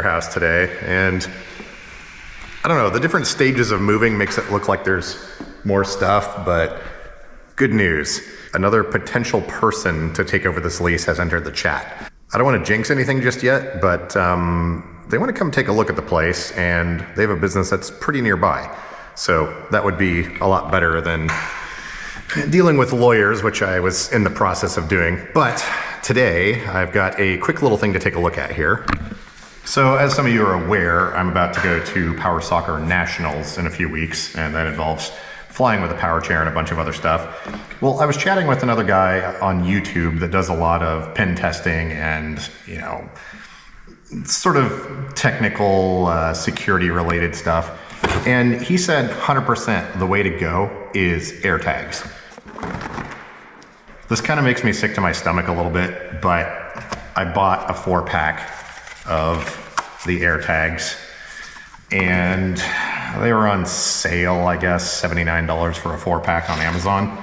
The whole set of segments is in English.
warehouse today, and I don't know, the different stages of moving makes it look like there's more stuff, but good news. Another potential person to take over this lease has entered the chat. I don't want to jinx anything just yet, but they want to come take a look at the place, and they have a business that's pretty nearby. So that would be a lot better than dealing with lawyers, which I was in the process of doing. But today, I've got a quick little thing to take a look at here. So as some of you are aware, I'm about to go to Power Soccer Nationals in a few weeks, and that involves flying with a power chair and a bunch of other stuff. Well, I was chatting with another guy on YouTube that does a lot of pen testing and, you know, sort of technical security related stuff. And he said 100% the way to go is AirTags. This kind of makes me sick to my stomach a little bit, but I bought a 4-pack of the AirTags, and they were on sale, I guess, $79 for a 4-pack on Amazon.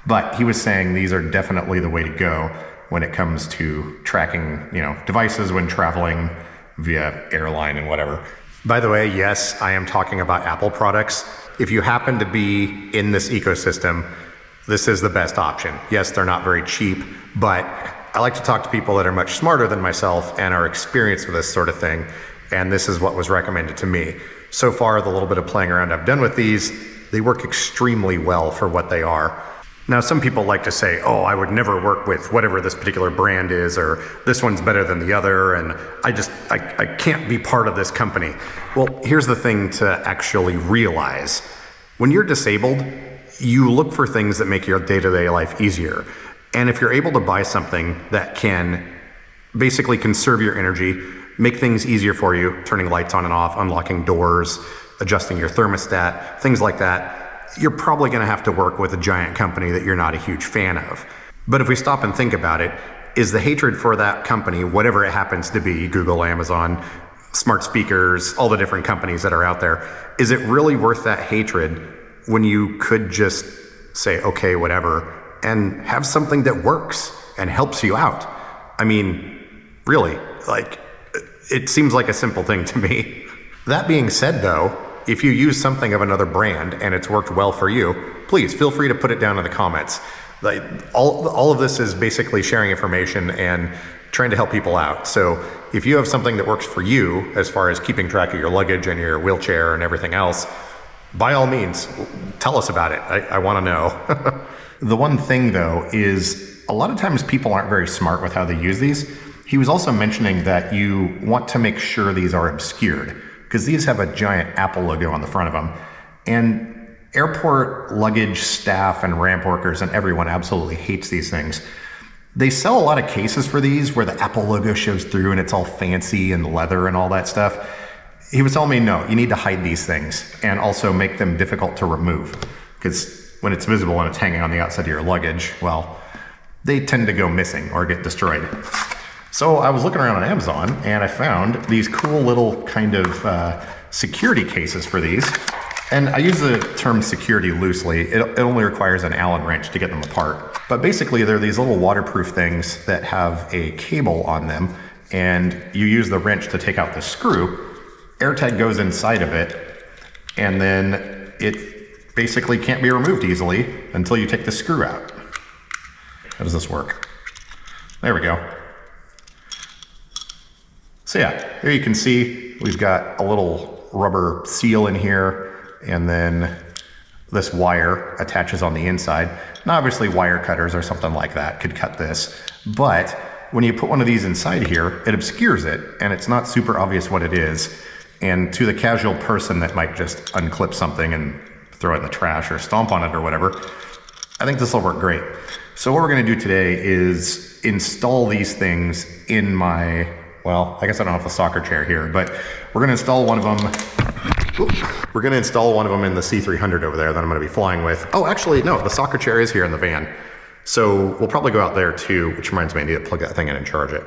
But he was saying these are definitely the way to go when it comes to tracking, you know, devices when traveling via airline and whatever. By the way, yes, I am talking about Apple products. If you happen to be in this ecosystem, this is the best option. Yes, they're not very cheap, but I like to talk to people that are much smarter than myself and are experienced with this sort of thing, and this is what was recommended to me. So far, the little bit of playing around I've done with these, they work extremely well for what they are. Now, some people like to say, oh, I would never work with whatever this particular brand is, or this one's better than the other, and I can't be part of this company. Well, here's the thing to actually realize. When you're disabled, you look for things that make your day-to-day life easier. And if you're able to buy something that can basically conserve your energy, make things easier for you, turning lights on and off, unlocking doors, adjusting your thermostat, things like that, you're probably going to have to work with a giant company that you're not a huge fan of. But if we stop and think about it, is the hatred for that company, whatever it happens to be, Google, Amazon, smart speakers, all the different companies that are out there, is it really worth that hatred when you could just say, okay, whatever, and have something that works and helps you out? I mean, really, like, it seems like a simple thing to me. That being said, though, if you use something of another brand and it's worked well for you, please feel free to put it down in the comments. Like, all of this is basically sharing information and trying to help people out. So if you have something that works for you as far as keeping track of your luggage and your wheelchair and everything else, by all means, tell us about it. I want to know. The one thing, though, is a lot of times people aren't very smart with how they use these. He was also mentioning that you want to make sure these are obscured, because these have a giant Apple logo on the front of them. And airport luggage staff and ramp workers and everyone absolutely hates these things. They sell a lot of cases for these where the Apple logo shows through and it's all fancy and leather and all that stuff. He was telling me, no, you need to hide these things and also make them difficult to remove, because when it's visible and it's hanging on the outside of your luggage, well, they tend to go missing or get destroyed. So I was looking around on Amazon and I found these cool little kind of security cases for these. And I use the term security loosely. It only requires an Allen wrench to get them apart. But basically they're these little waterproof things that have a cable on them, and you use the wrench to take out the screw. AirTag goes inside of it, and then it basically can't be removed easily until you take the screw out. How does this work? There we go. So yeah, here you can see we've got a little rubber seal in here, and then this wire attaches on the inside. Now obviously wire cutters or something like that could cut this, but when you put one of these inside here, it obscures it, and it's not super obvious what it is. And to the casual person that might just unclip something and throw it in the trash or stomp on it or whatever, I think this will work great. So what we're gonna do today is install these things in my, well, I guess I don't have the soccer chair here, but we're gonna install one of them. We're gonna install one of them in the C300 over there that I'm gonna be flying with. Oh, actually, no, the soccer chair is here in the van. So we'll probably go out there too, which reminds me I need to plug that thing in and charge it.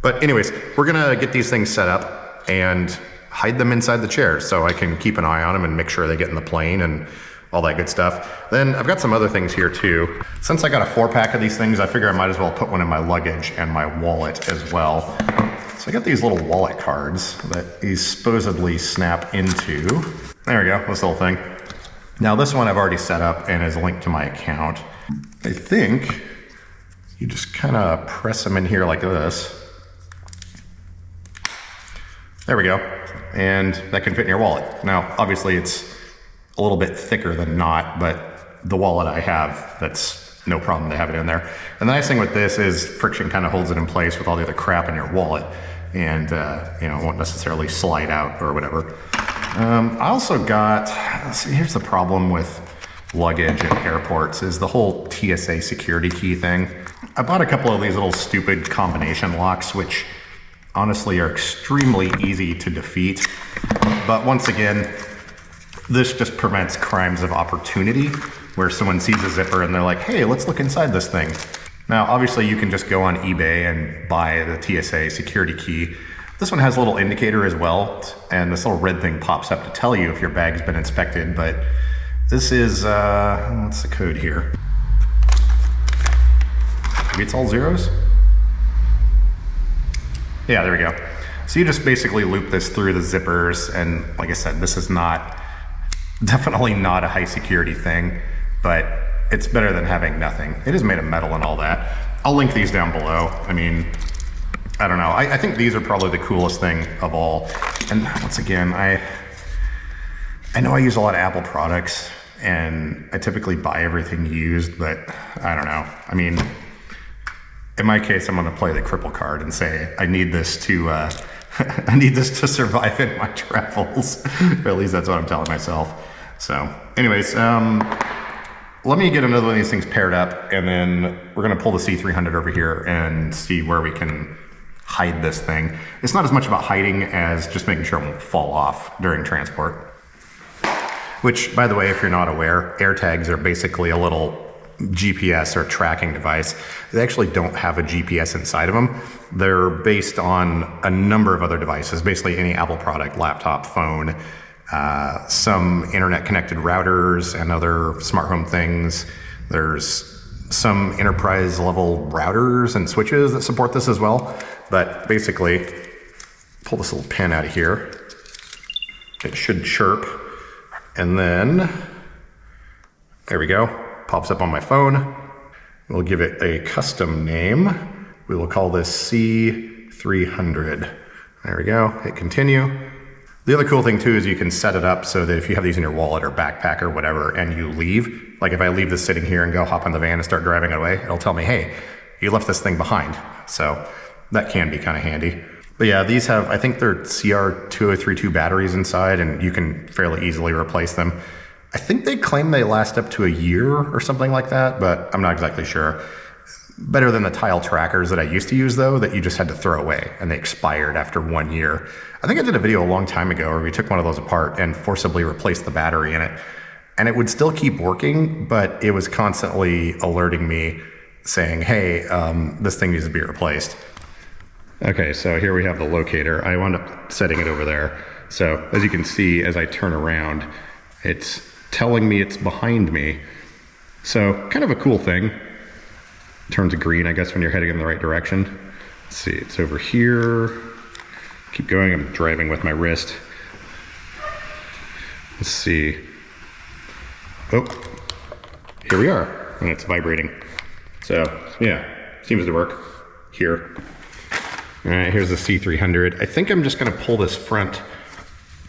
But anyways, we're gonna get these things set up and hide them inside the chair so I can keep an eye on them and make sure they get in the plane and all that good stuff. Then I've got some other things here too. Since I got a 4-pack of these things, I figure I might as well put one in my luggage and my wallet as well. So I got these little wallet cards that these supposedly snap into. There we go, this little thing. Now this one I've already set up and is linked to my account. I think you just kind of press them in here like this. There we go. And that can fit in your wallet. Now, obviously it's a little bit thicker than not, but the wallet I have, that's no problem to have it in there. And the nice thing with this is friction kind of holds it in place with all the other crap in your wallet, and you know, it won't necessarily slide out or whatever. I also got, see, here's the problem with luggage at airports is the whole TSA security key thing. I bought a couple of these little stupid combination locks, which honestly are extremely easy to defeat. But once again, this just prevents crimes of opportunity where someone sees a zipper and they're like, hey, let's look inside this thing. Now, obviously you can just go on eBay and buy the TSA security key. This one has a little indicator as well, and this little red thing pops up to tell you if your bag's been inspected, but this is, what's the code here? Maybe it's all zeros? Yeah, there we go. So you just basically loop this through the zippers, and like I said, this is definitely not a high security thing, but it's better than having nothing. It is made of metal and all that. I'll link these down below. I mean, I don't know. I think these are probably the coolest thing of all. And once again, I know I use a lot of Apple products and I typically buy everything used, but I don't know. I mean, in my case, I'm gonna play the cripple card and say, I need this to, I need this to survive in my travels. Or at least that's what I'm telling myself. So anyways, let me get another one of these things paired up, and then we're gonna pull the C300 over here and see where we can hide this thing. It's not as much about hiding as just making sure it won't fall off during transport. Which, by the way, if you're not aware, AirTags are basically a little GPS or tracking device. They actually don't have a GPS inside of them. They're based on a number of other devices, basically any Apple product, laptop, phone, some internet connected routers and other smart home things. There's some enterprise level routers and switches that support this as well. But basically, pull this little pin out of here. It should chirp. And then, there we go. Pops up on my phone. We'll give it a custom name. We will call this C300. There we go. Hit continue. The other cool thing too is you can set it up so that if you have these in your wallet or backpack or whatever and you leave, like if I leave this sitting here and go hop on the van and start driving it away, it'll tell me, hey, you left this thing behind. So that can be kind of handy. But yeah, these have, I think they're CR2032 batteries inside, and you can fairly easily replace them. I think they claim they last up to a year or something like that, but I'm not exactly sure. Better than the tile trackers that I used to use though, that you just had to throw away and they expired after 1 year. I think I did a video a long time ago where we took one of those apart and forcibly replaced the battery in it. And it would still keep working, but it was constantly alerting me saying, hey, this thing needs to be replaced. Okay, so here we have the locator. I wound up setting it over there. So as you can see, as I turn around, it's telling me it's behind me. So kind of a cool thing. Turns green, I guess, when you're heading in the right direction. Let's see, it's over here. Keep going, I'm driving with my wrist. Let's see. Oh, here we are, and it's vibrating. So yeah, seems to work here. All right, here's the C300. I think I'm just gonna pull this front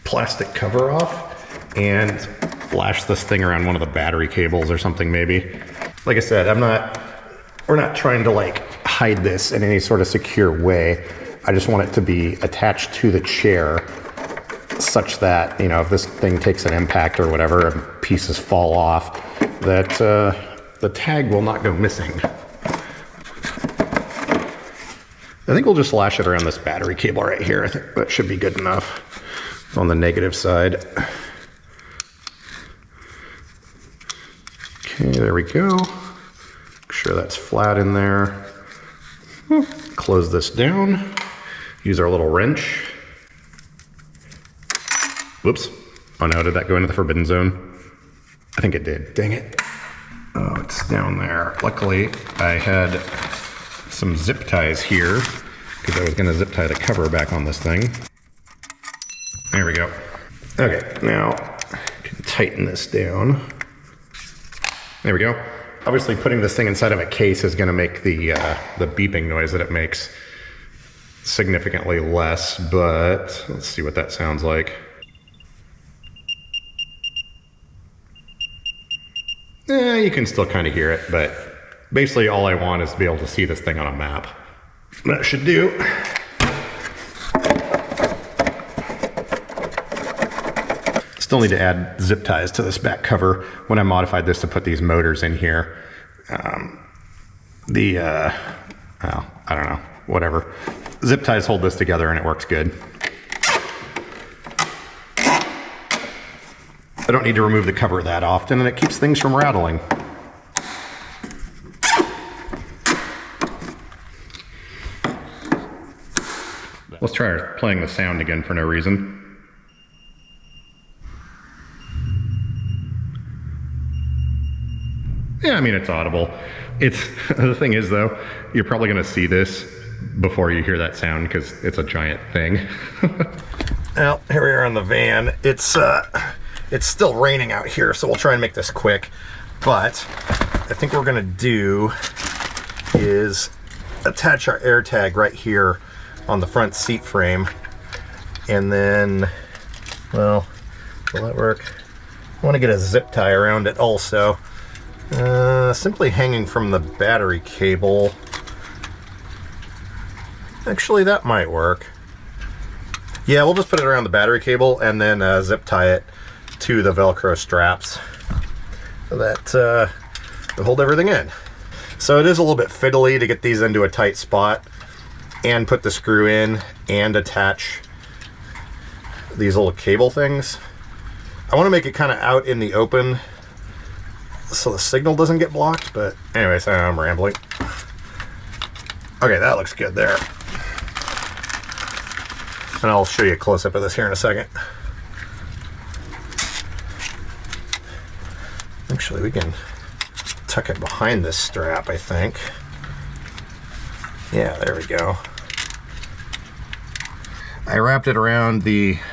plastic cover off and lash this thing around one of the battery cables or something maybe. Like I said, we're not trying to like hide this in any sort of secure way. I just want it to be attached to the chair such that, you know, if this thing takes an impact or whatever and pieces fall off, that the tag will not go missing. I think we'll just lash it around this battery cable right here. I think that should be good enough on the negative side. Okay, there we go. Make sure that's flat in there. Close this down. Use our little wrench. Whoops. Oh no, did that go into the forbidden zone? I think it did. Dang it. Oh, it's down there. Luckily, I had some zip ties here because I was going to zip tie the cover back on this thing. There we go. Okay, now I can tighten this down. There we go. Obviously putting this thing inside of a case is going to make the beeping noise that it makes significantly less, but let's see what that sounds like. You can still kind of hear it, but basically all I want is to be able to see this thing on a map. That should do. Still need to add zip ties to this back cover when I modified this to put these motors in here. Well, I don't know, whatever. Zip ties hold this together and it works good. I don't need to remove the cover that often, and it keeps things from rattling. Let's try playing the sound again for no reason. Yeah, I mean, it's audible. The thing is though, you're probably gonna see this before you hear that sound because it's a giant thing. Well, here we are on the van. It's still raining out here, so we'll try and make this quick. But I think what we're gonna do is attach our AirTag right here on the front seat frame. And then, well, will that work? I wanna get a zip tie around it also. Simply hanging from the battery cable. Actually, that might work. Yeah, we'll just put it around the battery cable and then zip tie it to the Velcro straps so that will hold everything in. So it is a little bit fiddly to get these into a tight spot and put the screw in and attach these little cable things. I want to make it kind of out in the open so the signal doesn't get blocked, but anyways, I'm rambling. Okay, that looks good there. And I'll show you a close-up of this here in a second. Actually, we can tuck it behind this strap, I think. Yeah, there we go. I wrapped it around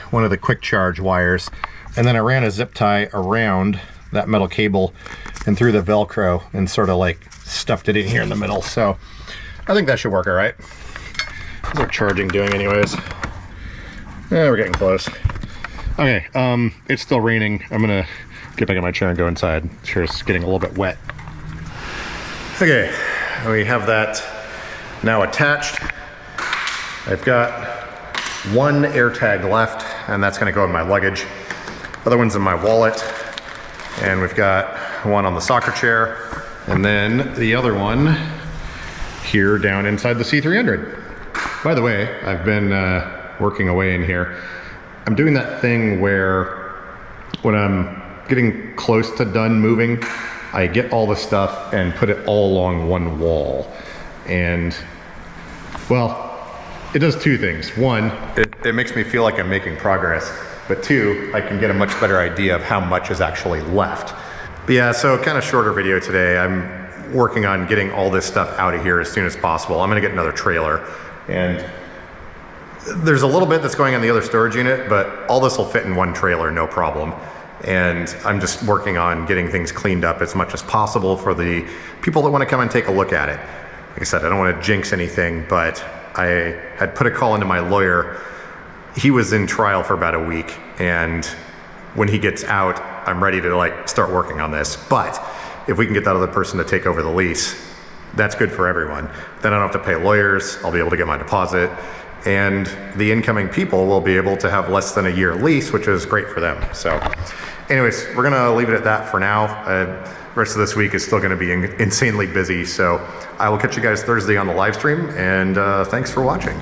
one of the quick charge wires, and then I ran a zip tie around that metal cable and through the Velcro and sort of like stuffed it in here in the middle. So I think that should work all right. How's our charging doing anyways? Yeah, we're getting close. Okay, it's still raining. I'm gonna get back in my chair and go inside. Sure, it's getting a little bit wet. Okay, we have that now attached. I've got one AirTag left, and that's gonna go in my luggage. Other one's in my wallet, and we've got one on the soccer chair, and then the other one here down inside the C300. By the way, I've been working away in here. I'm doing that thing where when I'm getting close to done moving, I get all the stuff and put it all along one wall. And, well, it does two things. One, it makes me feel like I'm making progress, but two, I can get a much better idea of how much is actually left. But yeah, so kind of shorter video today. I'm working on getting all this stuff out of here as soon as possible. I'm gonna get another trailer, and there's a little bit that's going on the other storage unit, but all this will fit in one trailer, no problem. And I'm just working on getting things cleaned up as much as possible for the people that want to come and take a look at it. Like I said, I don't want to jinx anything, but I had put a call into my lawyer. He was in trial for about a week, and when he gets out, I'm ready to start working on this. But if we can get that other person to take over the lease, that's good for everyone. Then I don't have to pay lawyers, I'll be able to get my deposit, and the incoming people will be able to have less than a year lease, which is great for them. So anyways, we're gonna leave it at that for now. The rest of this week is still gonna be insanely busy, so I will catch you guys Thursday on the live stream, and thanks for watching.